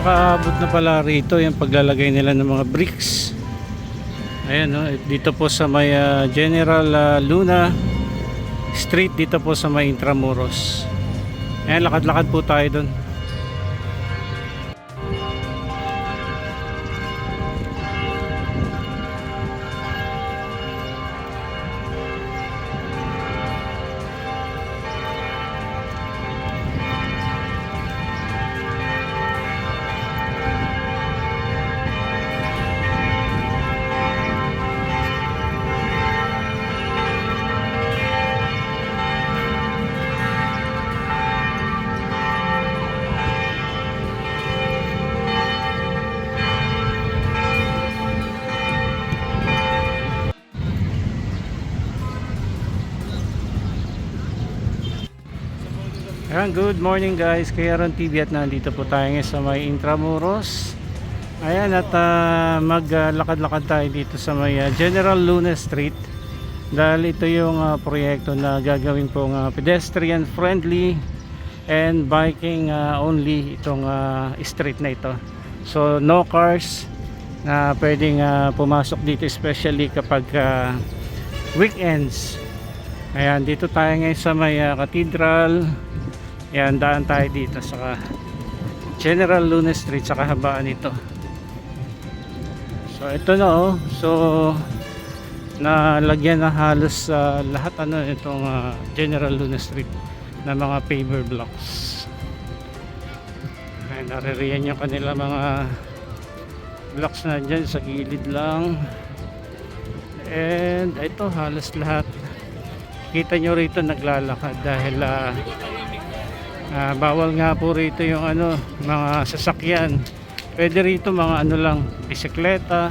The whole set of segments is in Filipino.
Nakakaabot na pala rito yung paglalagay nila ng mga bricks. Ayan, no? Dito po sa may General Luna Street, dito po sa may Intramuros. Ayan, lakad-lakad po tayo doon. Ayan, good morning guys, Kayaron TV at nandito po tayo ngayon sa may Intramuros. Ayan, at maglakad-lakad tayo dito sa may General Luna Street dahil ito yung proyekto na gagawin pong pedestrian friendly and biking only itong street na ito. So no cars na pwedeng pumasok dito, especially kapag weekends. Ayan, dito tayo ngayon sa may Cathedral. Yan, daan tayo dito sa General Luna Street sa kahabaan nito. So ito na, oh. So nalagyan na halos lahat itong General Luna Street na mga paver blocks. Ay, naririyan yung kanila mga blocks na dyan sa gilid lang. And ito halos lahat. Kita nyo rito naglalakad dahil bawal nga po rito yung mga sasakyan. Pwede rito mga lang, bisikleta,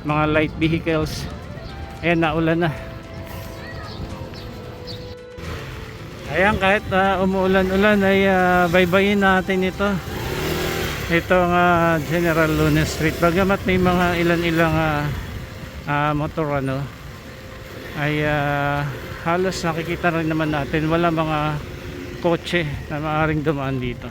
mga light vehicles. Ayan, naulan na. Ayan, kahit umuulan-ulan ay baybayin natin ito. Itong General Luna Street. Bagamat may mga ilan-ilang motor ay halos nakikita rin naman natin wala mga kotse na maaaring dumaan dito.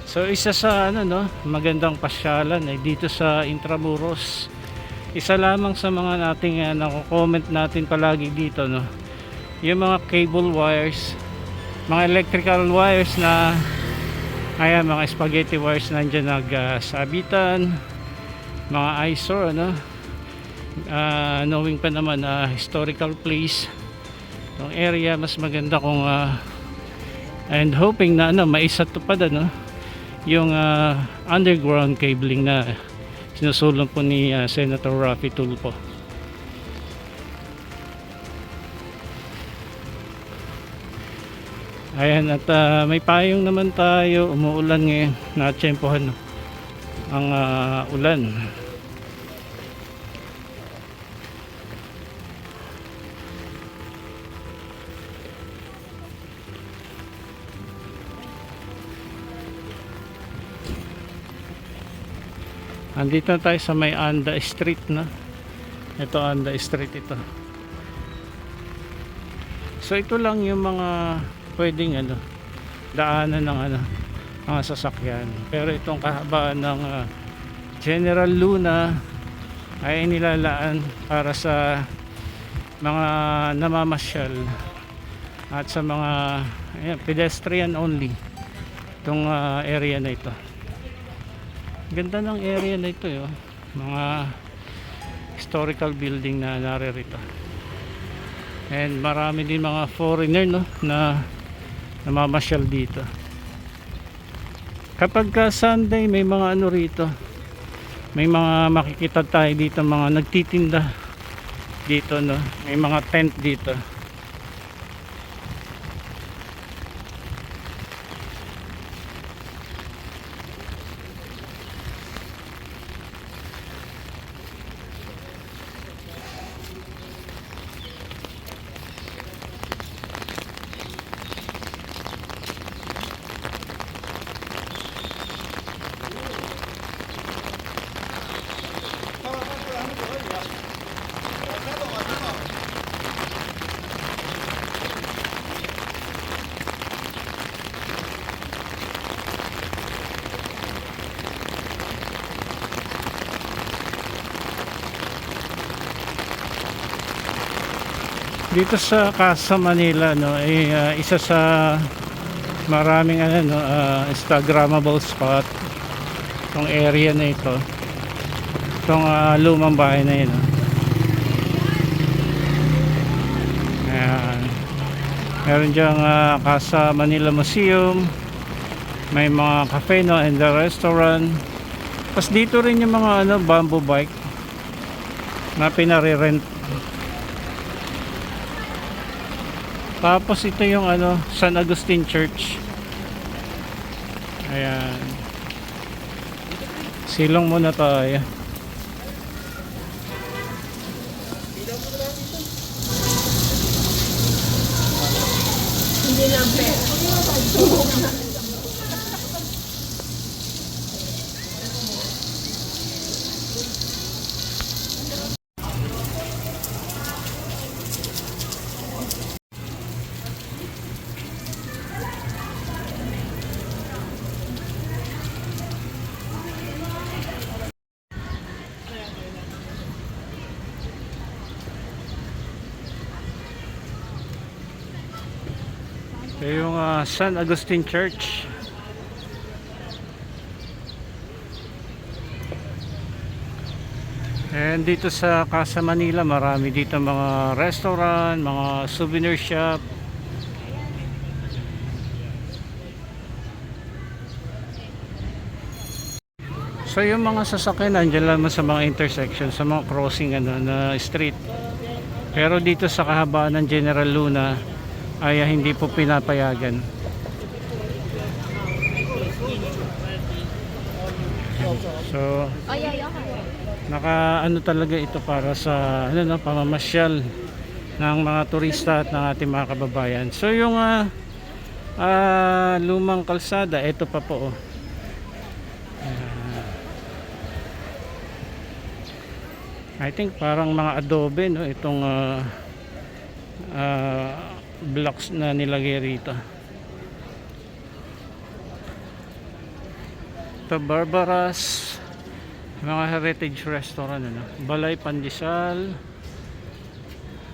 So isa sa magandang pasyalan ay dito sa Intramuros. Isa lamang sa mga nating nako-comment natin palagi dito, yung mga cable wires, mga electrical wires na ayan, mga spaghetti wires nandiyan nagsabitan, mga eyesore, knowing pa naman historical place yung area, mas maganda kung and hoping na maisatupad yung underground cabling na sinusulong po ni Senator Raffy Tulfo. Ayan, at may payong naman tayo. Umuulan ngayon, natsyempohan ang ulan. Andito na tayo sa may Anda Street Ito Anda Street ito. So ito lang yung mga pwedeng daanan ng mga sasakyan. Pero itong kahabaan ng General Luna ay inilalaan para sa mga namamasyal at sa mga pedestrian only itong area na ito. Ganda ng area na ito, mga historical building na naririto, and marami din mga foreigner na namamasyal dito. Kapag Sunday may mga rito, may mga makikita tayo dito, mga nagtitinda dito, may mga tent dito. Dito sa Casa Manila, no, ay isa sa maraming ano, no, Instagrammable spot itong area na ito, itong lumang bahay na yun, no. Ayan. Meron dyang Casa Manila Museum, may mga cafe, no, and the restaurant. Tapos dito rin yung mga ano, bamboo bike na pinare-rent. Tapos ito yung ano, San Agustin Church. Ayan. Silong muna tayo. Hindi na pera. Ito yung San Agustin Church. And dito sa Casa Manila, marami dito mga restaurant, mga souvenir shop. So yung mga sasakyan nandiyan lamang sa mga intersection, sa mga crossing ano, na street. Pero dito sa kahabaan ng General Luna ay hindi po pinapayagan. So naka ano talaga ito para sa ano, no, pamamasyal ng mga turista at ng ating mga kababayan. So yung lumang kalsada, ito pa po, oh. I think parang mga adobe, no, itong blocks na nilagay rito. Ito Barbaras, mga heritage restaurant, ano, Balay Pandesal.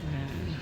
Ayan.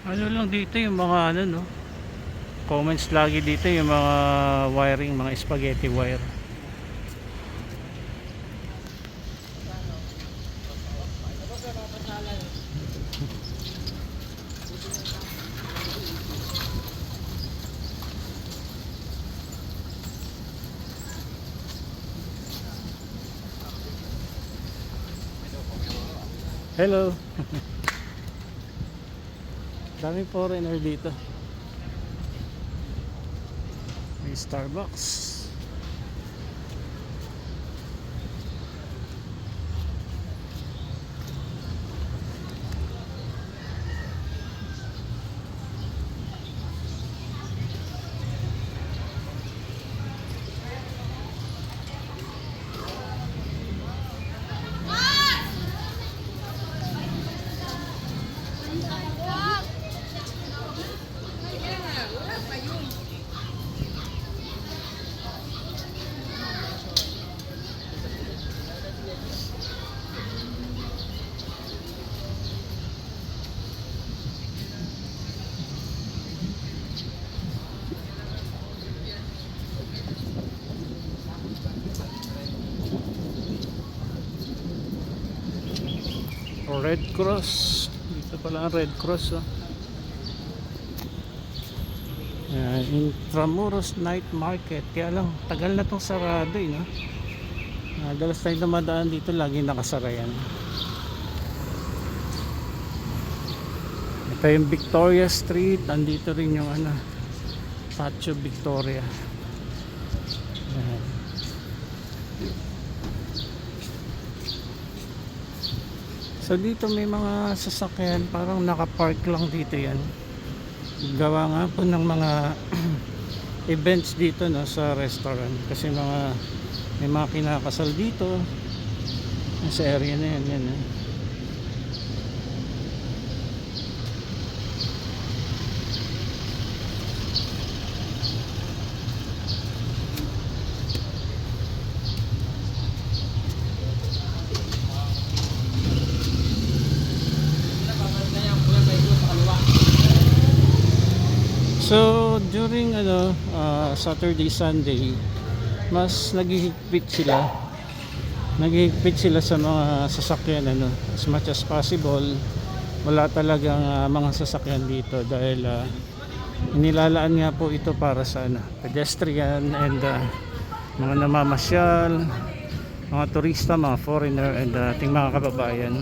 Ano lang dito yung mga ano, no, comments lagi dito yung mga wiring, mga spaghetti wire. Hello. Daming foreigner dito. May Starbucks. Red Cross. Dito pala ang Red Cross, oh. Intramuros Night Market. Kaya lang, tagal na tong sarado, eh, no? Dalas tayo dumadaan dito, lagi nakasara yan. Ito yung Victoria Street. Andito rin yung Patio Victoria. Ayan. So dito may mga sasakyan, parang nakapark lang dito yan. Gawa nga po ng mga events dito, no, sa restaurant. Kasi may mga kinakasal dito sa area na yan, yan, eh. So during Saturday, Sunday, mas naghihigpit sila sa mga sasakyan, as much as possible. Wala talagang mga sasakyan dito dahil inilalaan nga po ito para sa pedestrian and mga namamasyal, mga turista, mga foreigner, and ating mga kababayan.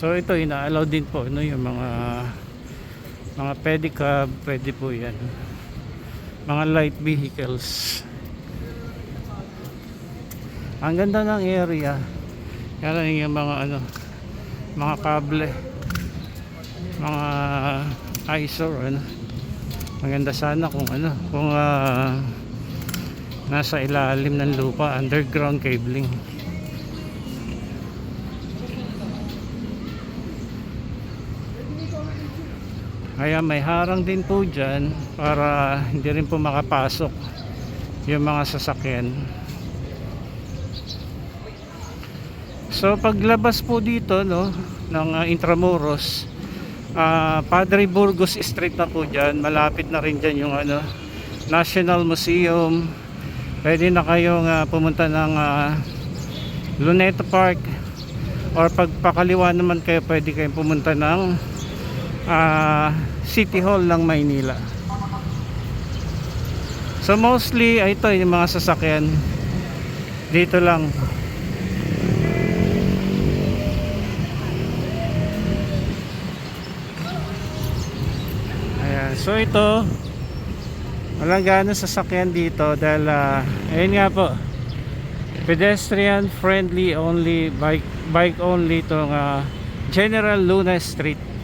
So ito, ina-allow din po, yung mga pedicab, pwede po yan. Mga light vehicles. Ang ganda ng area. Kaya lang yung mga kable, mga eyesore, maganda sana kung nasa ilalim ng lupa, underground cabling. Kaya may harang din po dyan para hindi rin po makapasok yung mga sasakyan. So paglabas po dito, ng Intramuros, Padre Burgos Street na po dyan. Malapit na rin dyan yung National Museum. Pwede na kayong pumunta ng Luneta Park, or pagpakaliwa naman kayo, pwede kayong pumunta ng City Hall ng Maynila. So mostly ito yung mga sasakyan dito lang. Ayan, so ito walang gano'ng sasakyan dito dahil ayun nga po, pedestrian friendly only, bike only itong General Luna Street.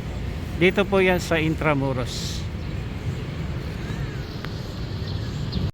Dito po yan sa Intramuros.